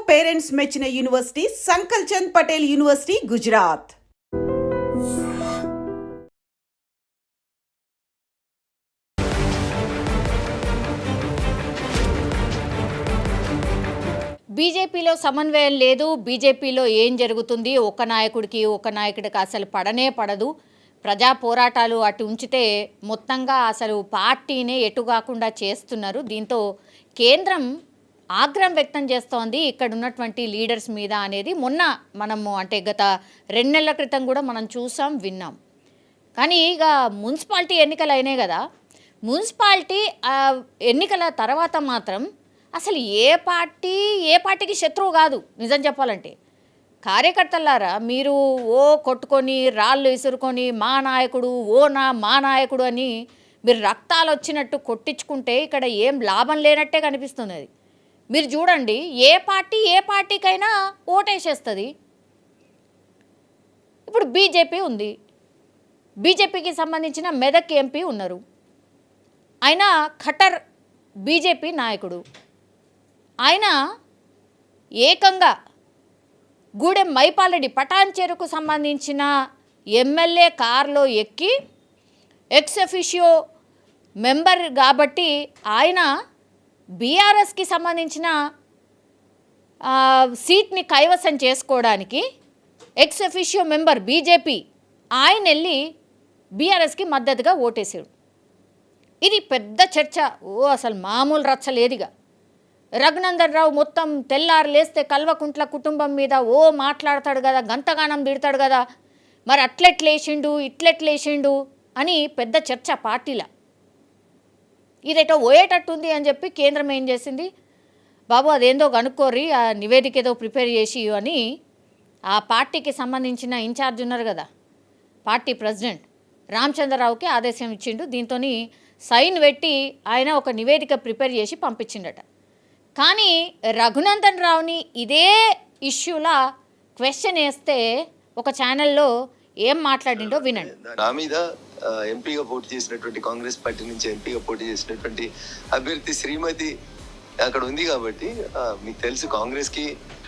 Parents మెచ్చిన university సంకల్ Chand Patel university Gujarat. బీజేపీలో సమన్వయం లేదు. బీజేపీలో ఏం జరుగుతుంది, ఒక నాయకుడికి అసలు పడనే పడదు. ప్రజా పోరాటాలు అటు ఉంచితే మొత్తంగా అసలు పార్టీనే ఎటుగాకుండా చేస్తున్నారు. దీంతో కేంద్రం ఆగ్రహం వ్యక్తం చేస్తోంది ఇక్కడ ఉన్నటువంటి లీడర్స్ మీద అనేది మొన్న మనము అంటే గత 2 నెలల క్రితం కూడా మనం చూసాం, విన్నాం. కానీ ఇక మున్సిపాలిటీ ఎన్నికలు అయినాయి కదా, మున్సిపాలిటీ ఎన్నికల తర్వాత మాత్రం అసలు ఏ పార్టీకి శత్రువు కాదు. నిజం చెప్పాలంటే కార్యకర్తలారా, మీరు కొట్టుకొని రాళ్ళు విసురుకొని మా నాయకుడు అని మీరు రక్తాలు వచ్చినట్టు కొట్టించుకుంటే ఇక్కడ ఏం లాభం లేనట్టే కనిపిస్తున్నది. మీరు చూడండి, ఏ పార్టీకైనా ఓటేసేస్తుంది. ఇప్పుడు బీజేపీ ఉంది, బీజేపీకి సంబంధించిన మెదక్ ఎంపీ ఉన్నారు. ఆయన ఖటర్ బీజేపీ నాయకుడు. ఆయన ఏకంగా గూడెం మైపాలరెడ్డి పటాన్చెరుకు సంబంధించిన ఎమ్మెల్యే కారులో ఎక్కి ఎక్స్ అఫిషియో మెంబర్ కాబట్టి ఆయన బీఆర్ఎస్కి సంబంధించిన సీట్ని కైవసం చేసుకోవడానికి ఎక్స్ అఫిషియో మెంబర్ బీజేపీ ఆయన వెళ్ళి బీఆర్ఎస్కి మద్దతుగా ఓటేసాడు. ఇది పెద్ద చర్చ. అసలు మామూలు రచ్చలేదిగా. రఘునందన్ రావు మొత్తం తెల్లారు లేస్తే కల్వకుంట్ల కుటుంబం మీద మాట్లాడతాడు కదా, గంతగానం తిడతాడు కదా, మరి ఇట్లెట్లేసిండు అని పెద్ద చర్చ పార్టీలో. ఇదేటో పోయేటట్టుంది అని చెప్పి కేంద్రం ఏం చేసింది, బాబు అదేందో కనుక్కోర్రి, ఆ నివేదిక ఏదో ప్రిపేర్ చేసి అని ఆ పార్టీకి సంబంధించిన ఇన్ఛార్జ్ ఉన్నారు కదా, పార్టీ ప్రెసిడెంట్ రామచంద్రరావుకి ఆదేశం ఇచ్చిండు. దీంతో సైన్ పెట్టి ఆయన ఒక నివేదిక ప్రిపేర్ చేసి పంపించిండట. కానీ రఘునందన్ రావుని ఇదే ఇష్యూలా క్వశ్చన్ వేస్తే ఒక ఛానల్లో ఏం మాట్లాడిండో వినండి. నా మీద ఎంపీగా పోటీ చేసినటువంటి కాంగ్రెస్ పార్టీ నుంచి ఎంపీగా పోటీ చేసినటువంటి అభ్యర్థి శ్రీమతి అక్కడ ఉంది కాబట్టి మీకు తెలుసు, కాంగ్రెస్ కి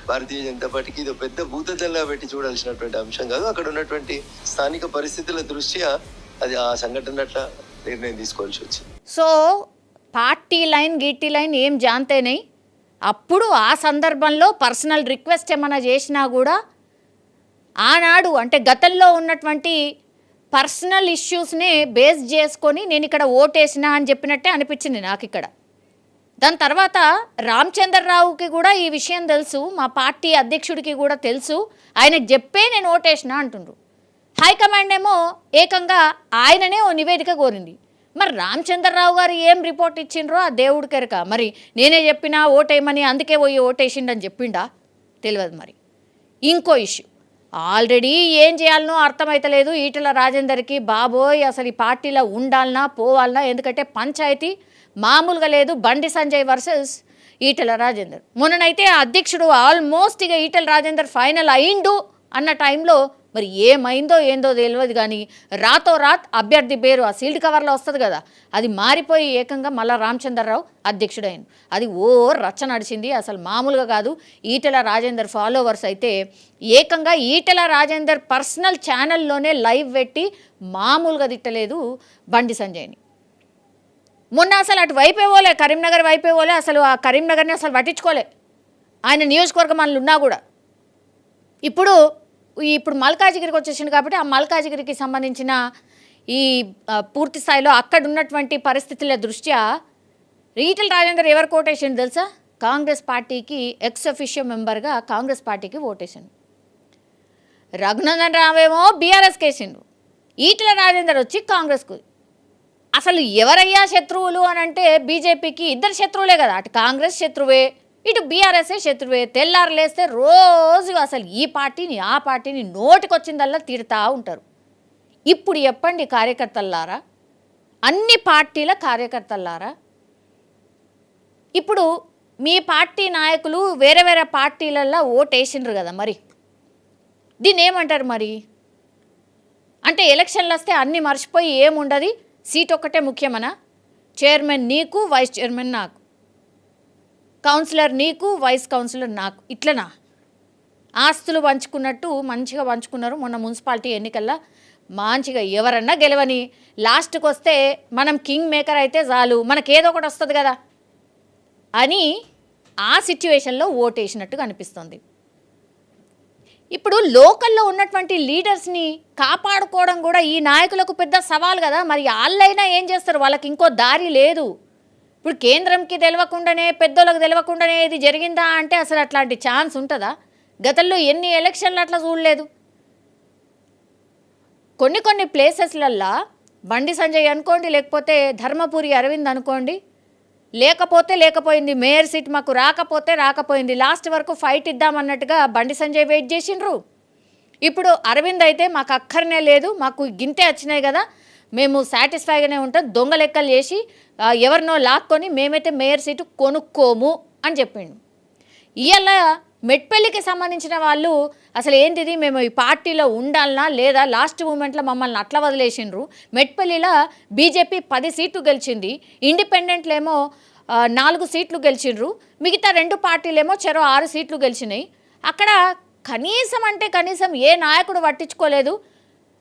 భారతీయ జనతా పార్టీకి ఇది పెద్ద భూతద్దల్లా పెట్టి చూడాల్సినటువంటి అంశం కాదు. అక్కడ ఉన్నటువంటి స్థానిక పరిస్థితుల దృష్ట్యా అది ఆ సంఘటన అట్లా నిర్ణయం తీసుకోవాల్సి వచ్చింది. సో పార్టీ లైన్ ఏం జాంతేనే అప్పుడు ఆ సందర్భంలో పర్సనల్ రిక్వెస్ట్ ఏమైనా చేసినా కూడా ఆనాడు అంటే గతంలో ఉన్నటువంటి పర్సనల్ ఇష్యూస్నే బేస్ చేసుకొని నేను ఇక్కడ ఓటేసినా అని చెప్పినట్టే అనిపించింది నాకు ఇక్కడ. దాని తర్వాత రామచంద్రరావుకి కూడా ఈ విషయం తెలుసు, మా పార్టీ అధ్యక్షుడికి కూడా తెలుసు, ఆయనకు చెప్పే నేను ఓటేసినా అంటుండ్రు. హైకమాండ్ ఏమో ఏకంగా ఆయననే ఓ నివేదిక కోరింది. మరి రామచంద్రరావు గారు ఏం రిపోర్ట్ ఇచ్చిండ్రో ఆ దేవుడి కెరక. మరి నేనే చెప్పినా ఓటేయమని అందుకే పోయి ఓటేసిండని చెప్పిండా తెలియదు. మరి ఇంకో ఇష్యూ ఆల్రెడీ ఏం చేయాలనో అర్థమవుతలేదు ఈటెల రాజేందర్కి. బాబోయ్ అసలు ఈ పార్టీలో ఉండాలనా పోవాలనా, ఎందుకంటే పంచాయతీ మామూలుగా లేదు. బండి సంజయ్ వర్సెస్ ఈటెల రాజేందర్. మొన్ననైతే అధ్యక్షుడు ఆల్మోస్ట్ ఇక ఈటెల రాజేందర్ ఫైనల్ అయిండు అన్న టైంలో మరి ఏమైందో ఏందో తెలియదు. కానీ రాత్ అభ్యర్థి పేరు ఆ సీల్డ్ కవర్లో వస్తుంది కదా, అది మారిపోయి ఏకంగా మళ్ళా రామచంద్రరావు అధ్యక్షుడైంది. అది రచ్చ నడిచింది, అసలు మామూలుగా కాదు. ఈటెల రాజేందర్ ఫాలోవర్స్ అయితే ఏకంగా ఈటెల రాజేందర్ పర్సనల్ ఛానల్లోనే లైవ్ పెట్టి మామూలుగా తిట్టలేదు బండి సంజయ్ని. మొన్న అసలు అటు వైపే పోలే, కరీంనగర్ వైపే పోలే, అసలు ఆ కరీంనగర్ని అసలు పట్టించుకోలే ఆయన నియోజకవర్గం వాళ్ళు ఉన్నా కూడా. ఇప్పుడు మల్కాజిగిరికి వచ్చేసింది కాబట్టి ఆ మల్కాజిగిరికి సంబంధించిన ఈ పూర్తి స్థాయిలో అక్కడ ఉన్నటువంటి పరిస్థితుల దృష్ట్యా ఈటెల రాజేందర్ ఎవరికి ఓటేసిండు తెలుసా? కాంగ్రెస్ పార్టీకి ఎక్స్ అఫిషియో మెంబర్గా కాంగ్రెస్ పార్టీకి ఓటేసిండు. రఘునందన్ రావేమో బీఆర్ఎస్కి వేసిండు, ఈటెల రాజేందర్ వచ్చి కాంగ్రెస్కు. అసలు ఎవరయ్యా శత్రువులు అని అంటే బీజేపీకి ఇద్దరు శత్రువులే కదా, అటు కాంగ్రెస్ శత్రువే, ఇటు బీఆర్ఎస్ఏ శత్రువే. తెల్లారు లేస్తే రోజు అసలు ఈ పార్టీని ఆ పార్టీని నోటికొచ్చిందల్లా తిడతా ఉంటారు. ఇప్పుడు చెప్పండి కార్యకర్తలారా, అన్ని పార్టీల కార్యకర్తలారా, ఇప్పుడు మీ పార్టీ నాయకులు వేరే వేరే పార్టీలల్లో ఓటేసిండ్రు కదా, మరి దీన్ని ఏమంటారు? మరి అంటే ఎలక్షన్లు వస్తే అన్నీ మర్చిపోయి ఏముండదు, సీట్ ఒక్కటే ముఖ్యమనా? చైర్మన్ నీకు, వైస్ చైర్మన్ నాకు. కౌన్సిలర్ నీకు, వైస్ కౌన్సిలర్ నాకు, ఇట్లనా? ఆస్తులు పంచుకున్నట్టు మంచిగా పంచుకున్నారు. మొన్న మున్సిపాలిటీ ఎన్నికల్లో మంచిగా ఎవరన్నా గెలవని, లాస్ట్కి వస్తే మనం కింగ్ మేకర్ అయితే చాలు, మనకేదో ఒకటి వస్తుంది కదా అని ఆ సిచ్యువేషన్లో ఓటేసినట్టుగా అనిపిస్తుంది. ఇప్పుడు లోకల్లో ఉన్నటువంటి లీడర్స్ని కాపాడుకోవడం కూడా ఈ నాయకులకు పెద్ద సవాల్ కదా. మరి వాళ్ళైనా ఏం చేస్తారు? వాళ్ళకి ఇంకో దారి లేదు. ఇప్పుడు కేంద్రంకి తెలియకుండానే, పెద్దోళ్ళకి తెలియకుండానే ఇది జరిగిందా అంటే అసలు అట్లాంటి ఛాన్స్ ఉంటుందా? గతంలో ఎన్ని ఎలక్షన్లు అట్లా చూడలేదు. కొన్ని ప్లేసెస్లల్లో బండి సంజయ్ అనుకోండి, లేకపోతే ధర్మపురి అరవింద్ అనుకోండి, లేకపోయింది, మేయర్ సీట్ మాకు రాకపోయింది, లాస్ట్ వరకు ఫైట్ ఇద్దామన్నట్టుగా బండి సంజయ్ వెయిట్ చేసిండ్రు. ఇప్పుడు అరవింద్ అయితే మాకు అక్కర్నే లేదు, మాకు గింతే వచ్చినాయి కదా, మేము సాటిస్ఫైగానే ఉంటాం, దొంగ లెక్కలు చేసి ఎవరినో లాక్కొని మేమైతే మేయర్ సీటు కొనుక్కోము అని చెప్పిండు. ఇవాళ మెట్పల్లికి సంబంధించిన వాళ్ళు అసలు ఏంటిది, మేము ఈ పార్టీలో ఉండాలనా లేదా, లాస్ట్ మూమెంట్లో మమ్మల్ని అట్లా వదిలేసిండ్రు. మెట్పల్లిలో బీజేపీ 10 సీట్లు గెలిచింది, ఇండిపెండెంట్లేమో 4 సీట్లు గెలిచిండ్రు, మిగతా 2 పార్టీలేమో చెరో 6 సీట్లు గెలిచినాయి. అక్కడ కనీసం ఏ నాయకుడు పట్టించుకోలేదు.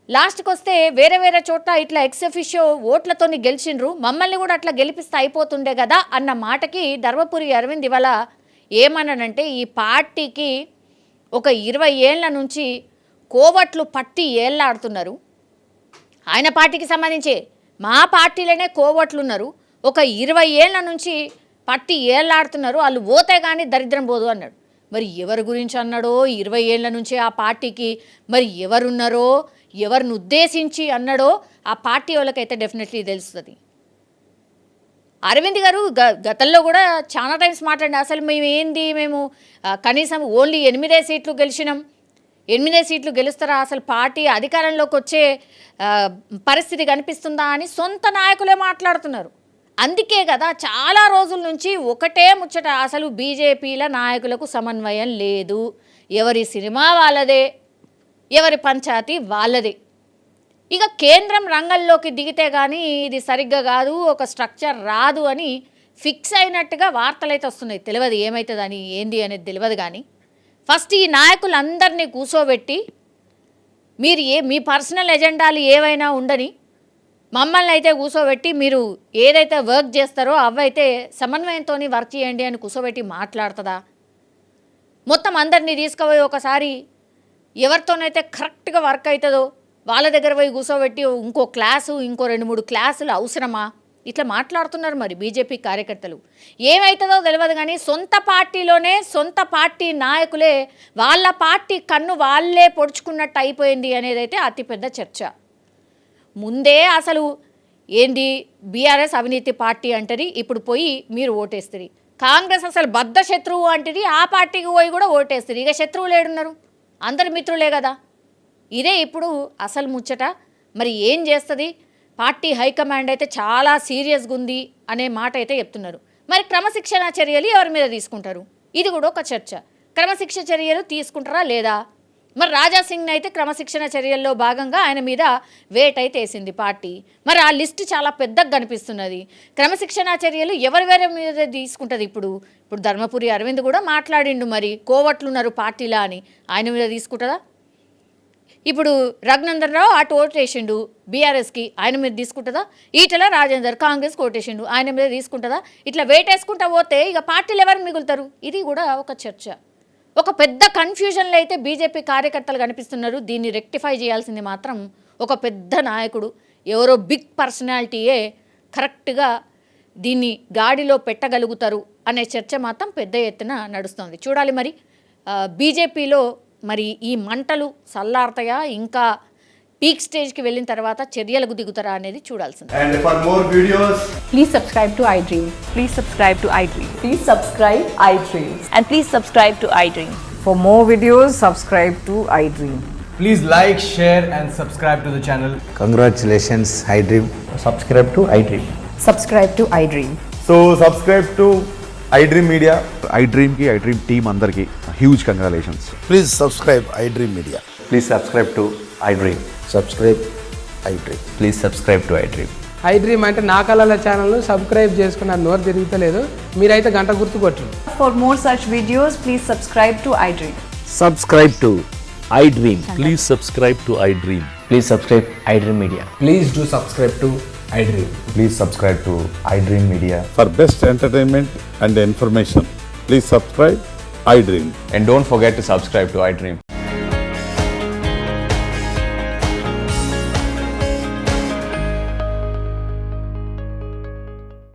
లాస్ట్కి వస్తే వేరే చోట్ల ఇట్లా ఎక్సెఫిషియో ఓట్లతోని గెలిచిండ్రు, మమ్మల్ని కూడా అట్లా గెలిపిస్తే అయిపోతుండే కదా అన్న మాటకి ధర్మపురి అరవింద్ ఇవాళ ఏమన్నానంటే, ఈ పార్టీకి ఒక 20 ఏళ్ల నుంచి కోవట్లు పట్టి ఏళ్ళాడుతున్నారు. ఆయన పార్టీకి సంబంధించి మా పార్టీలోనే కోవట్లు ఉన్నారు, ఒక 20 ఏళ్ల నుంచి పట్టి ఏళ్ళాడుతున్నారు, వాళ్ళు పోతే కానీ దరిద్రం పోదు అన్నాడు. మరి ఎవరి గురించి అన్నాడో, 20 ఏళ్ల నుంచి ఆ పార్టీకి మరి ఎవరున్నారో, ఎవరిని ఉద్దేశించి అన్నాడో ఆ పార్టీ వాళ్ళకైతే డెఫినెట్లీ తెలుస్తుంది. అరవింద్ గారు గతంలో కూడా చాలా టైమ్స్ మాట్లాడినా, అసలు మేము కనీసం ఓన్లీ 8 సీట్లు గెలిచినాం, 8 సీట్లు గెలుస్తారా, అసలు పార్టీ అధికారంలోకి వచ్చే పరిస్థితి కనిపిస్తుందా అని సొంత నాయకులే మాట్లాడుతున్నారు. అందుకే కదా చాలా రోజుల నుంచి ఒకటే ముచ్చట, అసలు బీజేపీల నాయకులకు సమన్వయం లేదు, ఎవరి సినిమా వాళ్ళదే, ఎవరి పంచాయతీ వాళ్ళదే. ఇక కేంద్రం రంగంలోకి దిగితే కానీ ఇది సరిగ్గా కాదు, ఒక స్ట్రక్చర్ రాదు అని ఫిక్స్ అయినట్టుగా వార్తలు అయితే వస్తున్నాయి. తెలియదు ఏమవుతుందని, ఏంది అనేది తెలియదు. కానీ ఫస్ట్ ఈ నాయకులందరినీ కూర్చోబెట్టి మీరు మీ పర్సనల్ ఎజెండాలు ఏవైనా ఉండని, మమ్మల్ని అయితే కూర్చోబెట్టి మీరు ఏదైతే వర్క్ చేస్తారో అవైతే సమన్వయంతో వర్క్ చేయండి అని కూర్చోబెట్టి మాట్లాడుతుందా? మొత్తం అందరినీ తీసుకుపోయి ఒకసారి ఎవరితోనైతే కరెక్ట్గా వర్క్ అవుతుందో వాళ్ళ దగ్గర పోయి కూర్చోబెట్టి ఇంకో 2-3 క్లాసులు అవసరమా? ఇట్లా మాట్లాడుతున్నారు మరి బీజేపీ కార్యకర్తలు. ఏమవుతుందో తెలియదు కానీ సొంత పార్టీలోనే సొంత పార్టీ నాయకులే వాళ్ళ పార్టీ కన్ను వాళ్ళే పొడుచుకున్నట్టు అయిపోయింది అనేదైతే అతిపెద్ద చర్చ. ముందే అసలు ఏంది బీఆర్ఎస్ అవినీతి పార్టీ అంటది, ఇప్పుడు పోయి మీరు ఓటేస్తుంది. కాంగ్రెస్ అసలు బద్ధ శత్రువు అంటది, ఆ పార్టీకి పోయి కూడా ఓటేస్తుంది. ఇక శత్రువులు ఏడున్నారు? అందరు మిత్రులే కదా. ఇదే ఇప్పుడు అసలు ముచ్చట. మరి ఏం చేస్తుంది పార్టీ హైకమాండ్ అయితే చాలా సీరియస్గా ఉంది అనే మాట అయితే చెప్తున్నారు. మరి క్రమశిక్షణ చర్యలు ఎవరి మీద తీసుకుంటారు? ఇది కూడా ఒక చర్చ. క్రమశిక్షణ చర్యలు తీసుకుంటారా లేదా? మరి రాజాసింగ్ని అయితే క్రమశిక్షణ చర్యల్లో భాగంగా ఆయన మీద వేట్ అయితే వేసింది పార్టీ. మరి ఆ లిస్ట్ చాలా పెద్దగా కనిపిస్తున్నది. క్రమశిక్షణ చర్యలు ఎవరి మీద తీసుకుంటుంది? ఇప్పుడు ధర్మపురి అరవింద్ కూడా మాట్లాడిండు, మరి కోవట్లున్నారు పార్టీలా అని, ఆయన మీద తీసుకుంటుందా? ఇప్పుడు రఘునందన్ రావు అటు ఓటేసిండు బీఆర్ఎస్కి, ఆయన మీద తీసుకుంటుందా? ఈటల రాజేందర్ కాంగ్రెస్కి ఓటేసిండు, ఆయన మీద తీసుకుంటుందా? ఇట్లా వేటేసుకుంటా పోతే ఇక పార్టీలు ఎవరు మిగులుతారు? ఇది కూడా ఒక చర్చ. ఒక పెద్ద కన్ఫ్యూజన్లో అయితే బీజేపీ కార్యకర్తలు కనిపిస్తున్నారు. దీన్ని రెక్టిఫై చేయాల్సింది మాత్రం ఒక పెద్ద నాయకుడు, ఎవరో బిగ్ పర్సనాలిటీయే కరెక్ట్గా దీన్ని గాడిలో పెట్టగలుగుతారు అనే చర్చ మాత్రం పెద్ద ఎత్తున నడుస్తుంది. చూడాలి మరి బీజేపీలో మరి ఈ మంటలు చల్లారుతాయా, ఇంకా పీక్ స్టేజ్కి వెళ్ళిన తర్వాత చర్యలకు దిగుతారా అనేది చూడాల్సింది. And for more videos, please subscribe to iDream. Please subscribe to iDream. Please subscribe iDream. And please subscribe to iDream. For more videos, subscribe to iDream. please like, share and subscribe to the channel. Congratulations, iDream. Subscribe to iDream. Subscribe to iDream. So subscribe to iDream Media. iDream ki iDream team andarki huge congratulations. Please subscribe iDream Media. Please subscribe to iDream. Subscribe iDream. Please subscribe to iDream. I dream అంటే నా కళల ఛానల్ను subscribe చేసుకున్న నోరు తిరుగుతలేదు. మీరైతే గంట గుర్తు కొట్టండి. For more such videos, please subscribe to iDream. Subscribe to iDream. Please subscribe to iDream. Please subscribe iDream Media. Please do subscribe to iDream. Please subscribe to iDream Media. For best entertainment and information, please subscribe iDream. And don't forget to subscribe to iDream.